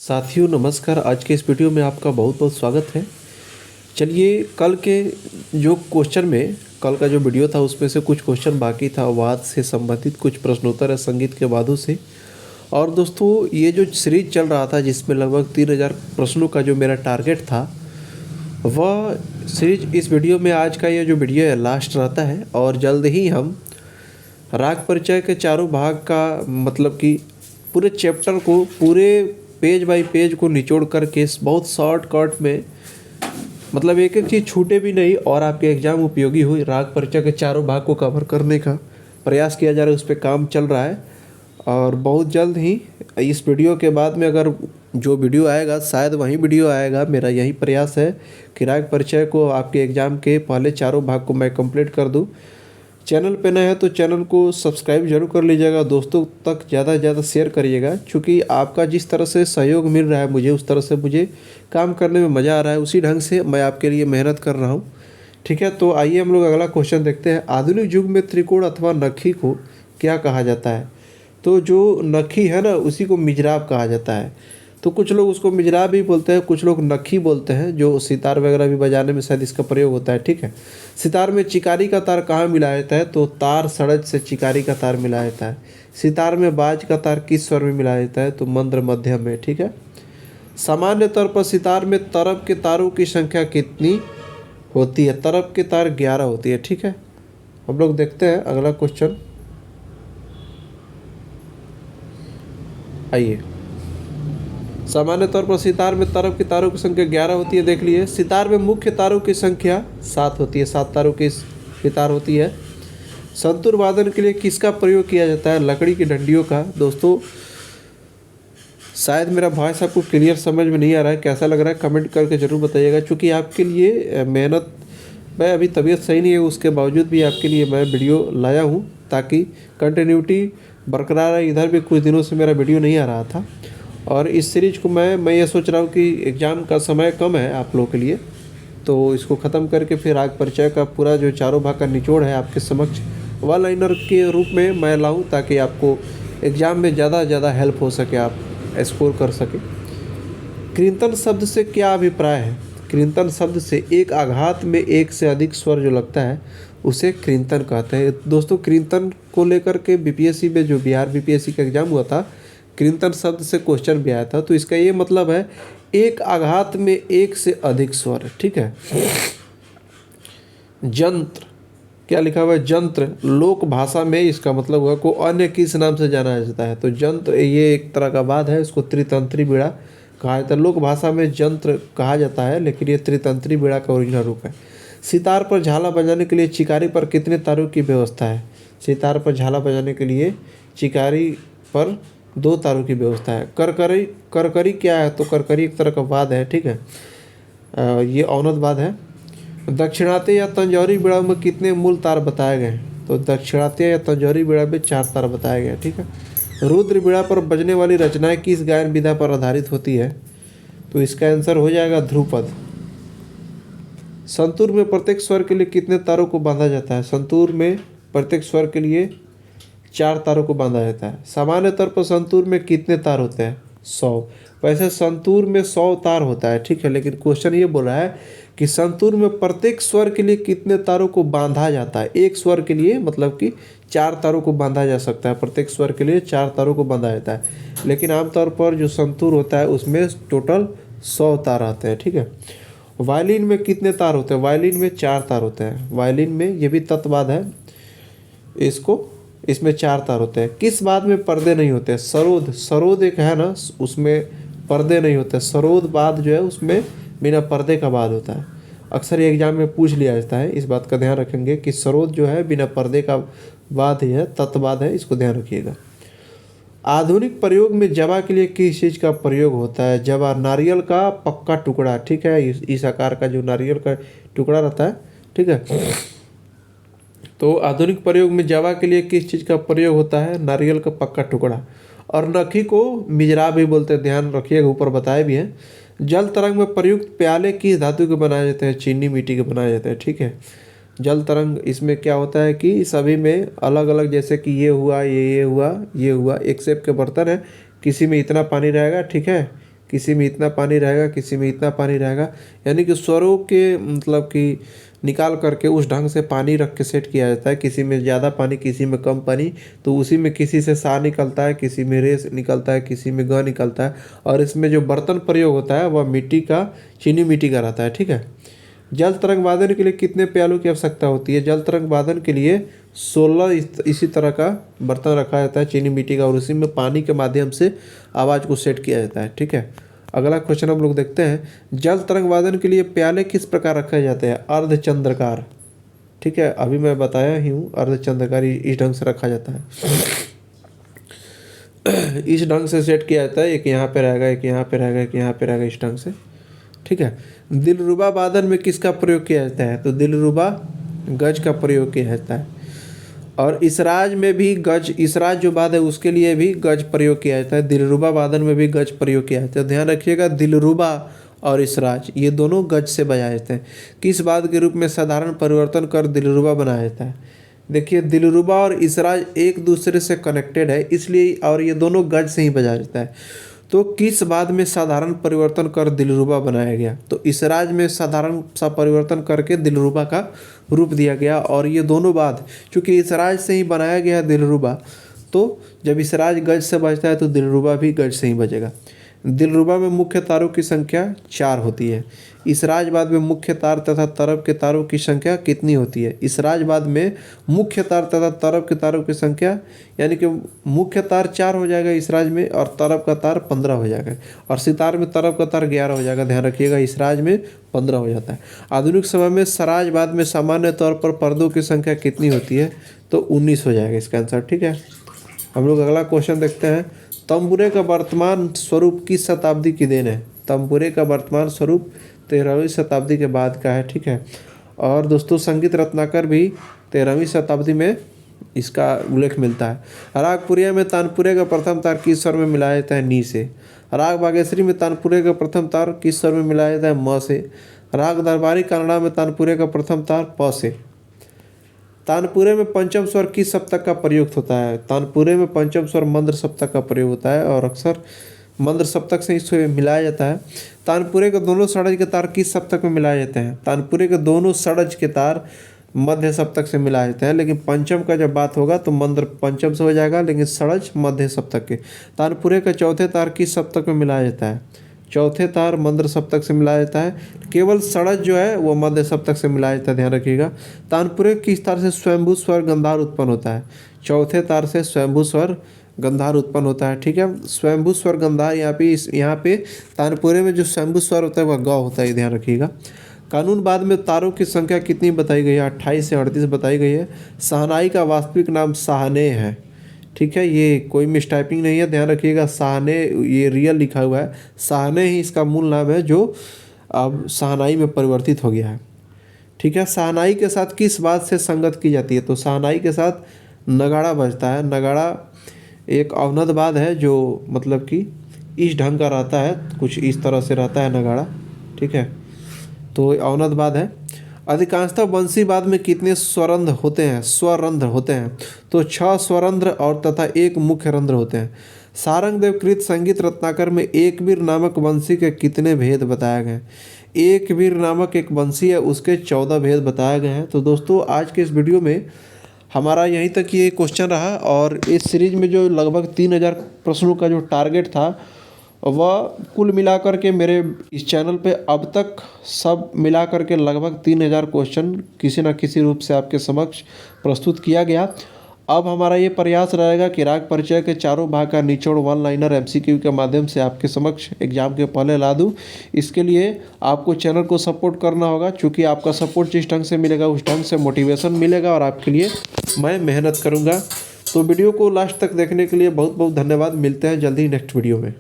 साथियों नमस्कार। आज के इस वीडियो में आपका बहुत बहुत स्वागत है। चलिए कल के जो क्वेश्चन में कल का जो वीडियो था उसमें से कुछ क्वेश्चन बाकी था, वाद से संबंधित कुछ प्रश्नोत्तर है संगीत के वादों से। और दोस्तों ये जो सीरीज चल रहा था जिसमें लगभग 3000 प्रश्नों का जो मेरा टारगेट था, वह सीरीज इस वीडियो में आज का ये जो वीडियो है लास्ट रहता है। और जल्द ही हम राग परिचय के चारों भाग का मतलब कि पूरे चैप्टर को पूरे पेज बाय पेज को निचोड़ करके बहुत शॉर्टकट में मतलब एक एक चीज़ छूटे भी नहीं और आपके एग्ज़ाम उपयोगी हुई, राग परिचय के चारों भाग को कवर करने का प्रयास किया जा रहा है। उस पर काम चल रहा है और बहुत जल्द ही इस वीडियो के बाद में अगर जो वीडियो आएगा शायद वही वीडियो आएगा। मेरा यही प्रयास है कि राग परिचय को आपके एग्ज़ाम के पहले चारों भाग को मैं कंप्लीट कर दूं। चैनल पे नए हैं तो चैनल को सब्सक्राइब जरूर कर लीजिएगा, दोस्तों तक ज़्यादा से ज़्यादा शेयर करिएगा, क्योंकि आपका जिस तरह से सहयोग मिल रहा है मुझे उस तरह से मुझे काम करने में मज़ा आ रहा है, उसी ढंग से मैं आपके लिए मेहनत कर रहा हूँ। ठीक है, तो आइए हम लोग अगला क्वेश्चन देखते हैं। आधुनिक युग में त्रिकोण अथवा नखी को क्या कहा जाता है? तो जो नखी है ना उसी को मिजराब कहा जाता है। तो कुछ लोग उसको मिजराब भी बोलते हैं, कुछ लोग नखी बोलते हैं, जो सितार वगैरह भी बजाने में शायद इसका प्रयोग होता है। ठीक है, सितार में चिकारी का तार कहाँ मिलाया जाता है? तो तार सड़ज से चिकारी का तार मिलाया जाता है। सितार में बाज का तार किस स्वर में मिलाया जाता है? तो मंद्र मध्यम में। ठीक है, सामान्य तौर पर सितार में तरफ के तारों की संख्या कितनी होती है? तरफ के तार 11 होती है। ठीक है, हम लोग देखते हैं अगला क्वेश्चन। आइए, सामान्य तौर पर सितार में तरफ के तारों की संख्या 11 होती है। देख लिए, सितार में मुख्य तारों की संख्या 7 होती है, 7 तारों की सितार होती है। संतूर वादन के लिए किसका प्रयोग किया जाता है? लकड़ी की डंडियों का। दोस्तों शायद मेरा वॉइस आपको क्लियर समझ में नहीं आ रहा है, कैसा लग रहा है कमेंट करके ज़रूर बताइएगा, क्योंकि आपके लिए मेहनत, मैं अभी तबीयत सही नहीं है उसके बावजूद भी आपके लिए मैं वीडियो लाया हूँ ताकि कंटिन्यूटी बरकरार रहे। इधर भी कुछ दिनों से मेरा वीडियो नहीं आ रहा था और इस सीरीज को मैं ये सोच रहा हूँ कि एग्ज़ाम का समय कम है आप लोगों के लिए, तो इसको ख़त्म करके फिर राग परिचय का पूरा जो चारों भाग का निचोड़ है आपके समक्ष वन लाइनर के रूप में मैं लाऊं, ताकि आपको एग्ज़ाम में ज़्यादा से ज़्यादा हेल्प हो सके, आप स्कोर कर सके। कृंतन शब्द से क्या अभिप्राय है? कृंतन शब्द से एक आघात में एक से अधिक स्वर जो लगता है उसे कृंतन कहते हैं। दोस्तों कृंतन को लेकर के बीपीएससी में जो बिहार बीपीएससी का एग्ज़ाम हुआ था, कृंतन शब्द से क्वेश्चन भी आया था। तो इसका ये मतलब है एक आघात में एक से अधिक स्वर। ठीक है, जंत्र क्या लिखा हुआ है? जंत्र लोक भाषा में इसका मतलब हुआ को अन्य किस नाम से जाना जाता है? तो जंत्र ये एक तरह का वाद्य है, इसको त्रितंत्री बीड़ा कहा जाता है। लोक भाषा में जंत्र कहा जाता है, लेकिन ये त्रितंत्री बीड़ा का ओरिजिनल रूप है। सितार पर झाला बजाने के लिए चिकारी पर कितने तारों की व्यवस्था है? सितार पर झाला बजाने के लिए चिकारी पर 2 तारों की व्यवस्था है। करकरी, करकरी क्या है? तो करकरी एक तरह का वाद्य है। ठीक है, ये औनद वाद्य है। दक्षिणात्य या तंजौरी बीड़ा में कितने मूल तार बताए गए हैं? तो दक्षिणात्य या तंजौरी बीड़ा में 4 तार बताए गए हैं। ठीक है, रुद्र बीड़ा पर बजने वाली रचनाएं किस गायन विधा पर आधारित होती है? तो इसका आंसर हो जाएगा ध्रुपद। संतूर में प्रत्येक स्वर के लिए कितने तारों को बांधा जाता है? संतूर में प्रत्येक स्वर के लिए 4 तारों को बांधा जाता है। सामान्य तौर पर संतूर में कितने तार होते हैं? 100। वैसे संतूर में 100 तार होता है। ठीक है, लेकिन क्वेश्चन ये बोल रहा है कि संतूर में प्रत्येक स्वर के लिए कितने तारों को बांधा जाता है? एक स्वर के लिए मतलब कि 4 तारों को बांधा जा सकता है, प्रत्येक स्वर के लिए 4 तारों को बांधा जाता है, लेकिन आमतौर पर जो संतूर होता है उसमें टोटल 100 तार आते हैं। ठीक है, वायलिन में कितने तार होते हैं? वायलिन में 4 तार होते हैं। वायलिन में ये भी तत्वाद है, इसमें 4 तार होते हैं। किस बाद में पर्दे नहीं होते? सरोद, सरोद एक है ना, उसमें पर्दे नहीं होते। सरोद बाद जो है उसमें बिना पर्दे का बाद होता है। अक्सर ये एग्जाम में पूछ लिया जाता है, इस बात का ध्यान रखेंगे कि सरोद जो है बिना पर्दे का बाद ही है, तत्वाद है, इसको ध्यान रखिएगा। आधुनिक प्रयोग में जवा के लिए किस चीज़ का प्रयोग होता है? जवा नारियल का पक्का टुकड़ा। ठीक है, इस आकार का जो नारियल का टुकड़ा रहता है। ठीक है, तो आधुनिक प्रयोग में जवा के लिए किस चीज़ का प्रयोग होता है? नारियल का पक्का टुकड़ा। और नखी को मिजरा भी बोलते हैं, ध्यान रखिएगा, ऊपर बताए भी हैं। जल तरंग में प्रयुक्त प्याले किस धातु के बनाए जाते हैं? चीनी मिट्टी के बनाए जाते हैं। ठीक है, जल तरंग इसमें क्या होता है कि सभी में अलग अलग, जैसे कि ये हुआ, ये हुआ, ये हुआ, एक शेप के बर्तन है, किसी में इतना पानी रहेगा, ठीक है, किसी में इतना पानी रहेगा, किसी में इतना पानी रहेगा, यानी कि स्वरों के मतलब कि निकाल करके उस ढंग से पानी रख के सेट किया जाता है। किसी में ज़्यादा पानी, किसी में कम पानी, तो उसी में किसी से सा निकलता है, किसी में रे निकलता है, किसी में ग निकलता है। और इसमें जो बर्तन प्रयोग होता है वह मिट्टी का, चीनी मिट्टी का रहता है। ठीक है। जल तरंग वादन के लिए कितने प्यालों की आवश्यकता होती है? जल तरंग वादन के लिए 16 इसी तरह का बर्तन रखा जाता है चीनी मिट्टी का, और उसी में पानी के माध्यम से आवाज़ को सेट किया जाता है। ठीक है। अगला क्वेश्चन हम लोग देखते हैं, जल तरंग वादन के लिए प्याले किस प्रकार रखे जाते हैं? अर्धचंद्राकार। ठीक है, अभी मैं बताया ही हूँ, अर्धचंद्राकार इस ढंग से रखा जाता है। इस ढंग से सेट किया जाता है, एक यहाँ पे रहेगा, एक यहाँ पे रहेगा, एक यहाँ पे रहेगा, इस ढंग से। ठीक है। दिलरुबा वादन में किसका प्रयोग किया जाता है? तो दिलरुबा गज का प्रयोग किया जाता है। और इसराज में भी गज, इसराज जो वाद्य है उसके लिए भी गज प्रयोग किया जाता है। दिलरुबा वादन में भी गज प्रयोग किया जाता है। ध्यान रखिएगा, दिलरुबा और इसराज ये दोनों गज से बजाए जाते हैं। किस वाद्य के रूप में साधारण परिवर्तन कर दिलरुबा बनाया जाता है? देखिए, दिलरुबा और इसराज एक दूसरे से कनेक्टेड है, इसलिए, और ये दोनों गज से ही बजाया जाता है। तो किस वाद्य में साधारण परिवर्तन कर दिलरुबा बनाया गया? तो इसराज में साधारण सा परिवर्तन करके दिलरुबा का रूप दिया गया। और ये दोनों वाद्य चूँकि इसराज से ही बनाया गया दिलरुबा, तो जब इसराज गज से बजता है तो दिलरुबा भी गज से ही बजेगा। दिलरुबा में मुख्य तारों की संख्या 4 होती है। इसराज वाद्य में मुख्य तार तथा तरफ के तारों की संख्या कितनी होती है? इसराज वाद्य में मुख्य तार तथा तरफ के तारों की संख्या, यानी कि मुख्य तार 4 हो जाएगा इसराज में, और तरफ का तार 15 हो जाएगा, और सितार में तरफ का तार 11 हो जाएगा। ध्यान रखिएगा, इसराज में 15 हो जाता है। आधुनिक समय में सराज वाद्य में सामान्य तौर पर पर्दों की संख्या कितनी होती है? तो 19 हो जाएगा इसका आंसर। ठीक है। हम लोग अगला क्वेश्चन देखते हैं, तंबूरे का वर्तमान स्वरूप किस शताब्दी की देन है? तंबूरे का वर्तमान स्वरूप 13वीं शताब्दी के बाद का है। ठीक है। और दोस्तों, संगीत रत्नाकर भी 13वीं शताब्दी में इसका उल्लेख मिलता है। राग पुरिया में तानपुरे का प्रथम तार किस स्वर में मिलाया जाता है? नी से। राग बागेश्वरी में तानपुरे का प्रथम तार किस स्वर में मिलाया जाता है? म से। राग दरबारी कन्नड़ा में तानपुरे का प्रथम तार प से। तानपुरे में पंचम स्वर किस सप्तक का प्रयुक्त होता है? तानपुरे में पंचम स्वर मंद्र सप्तक का प्रयोग होता है, और अक्सर मंद्र सप्तक से इसे मिलाया जाता है। तानपुरे के दोनों षड्ज के तार किस सप्तक में मिलाए जाते हैं? तानपुरे के दोनों षड्ज के तार मध्य सप्तक से मिलाए जाते हैं, लेकिन पंचम का जब बात होगा तो मंद्र पंचम से हो जाएगा, लेकिन षड्ज मध्य सप्तक के। तानपुरे का चौथे तार किस सप्तक में मिलाया जाता है? चौथे तार मंद्र सप्तक से मिलाया जाता है, केवल षड्ज जो है वो मध्य सप्तक से मिलाया जाता है। ध्यान रखिएगा। तानपुरे किस तार से स्वयंभू स्वर गंधार उत्पन्न होता है? चौथे तार से स्वयंभू स्वर गंधार उत्पन्न होता है। ठीक है। स्वयंभू स्वर गंधार यहाँ पे तानपुरे में जो स्वयंभू स्वर होता है वह ग होता है। ध्यान रखिएगा। कानून बाद में तारों की संख्या कितनी बताई गई है? 28 से 38 बताई गई है। शहनाई का वास्तविक नाम शाहने है। ठीक है, ये कोई मिसटाइपिंग नहीं है, ध्यान रखिएगा। शाहने ये रियल लिखा हुआ है, शाहने ही इसका मूल नाम है, जो अब शहनाई में परिवर्तित हो गया है। ठीक है। शहनाई के साथ किस बात से संगत की जाती है? तो शहनाई के साथ नगाड़ा बजता है। नगाड़ा एक अवनद वाद है, जो मतलब कि इस ढंग का रहता है, कुछ इस तरह से रहता है नगाड़ा। ठीक है, तो अवनद वाद है। अधिकांशतः वंशी वाद में कितने स्वरंध्र होते हैं? स्वरंध्र होते हैं। तो 6 स्वरंध्र और तथा 1 मुख्य रंध्र होते हैं। सारंगदेव कृत संगीत रत्नाकर में एक वीर नामक वंशी के कितने भेद बताए गए? एक वीर नामक एक वंशी है, उसके 14 भेद बताए गए हैं। तो दोस्तों, आज के इस वीडियो में हमारा यहीं तक ये क्वेश्चन रहा, और इस सीरीज में जो लगभग 3000 प्रश्नों का जो टारगेट था, वह कुल मिलाकर के मेरे इस चैनल पे अब तक सब मिलाकर के लगभग 3000 क्वेश्चन किसी न किसी रूप से आपके समक्ष प्रस्तुत किया गया। अब हमारा ये प्रयास रहेगा कि राग परिचय के चारों भाग का निचोड़ वन लाइनर एमसीक्यू के माध्यम से आपके समक्ष एग्जाम के पहले ला दूँ। इसके लिए आपको चैनल को सपोर्ट करना होगा, क्योंकि आपका सपोर्ट जिस ढंग से मिलेगा उस ढंग से मोटिवेशन मिलेगा, और आपके लिए मैं मेहनत करूँगा। तो वीडियो को लास्ट तक देखने के लिए बहुत बहुत धन्यवाद। मिलते हैं जल्दी नेक्स्ट वीडियो में।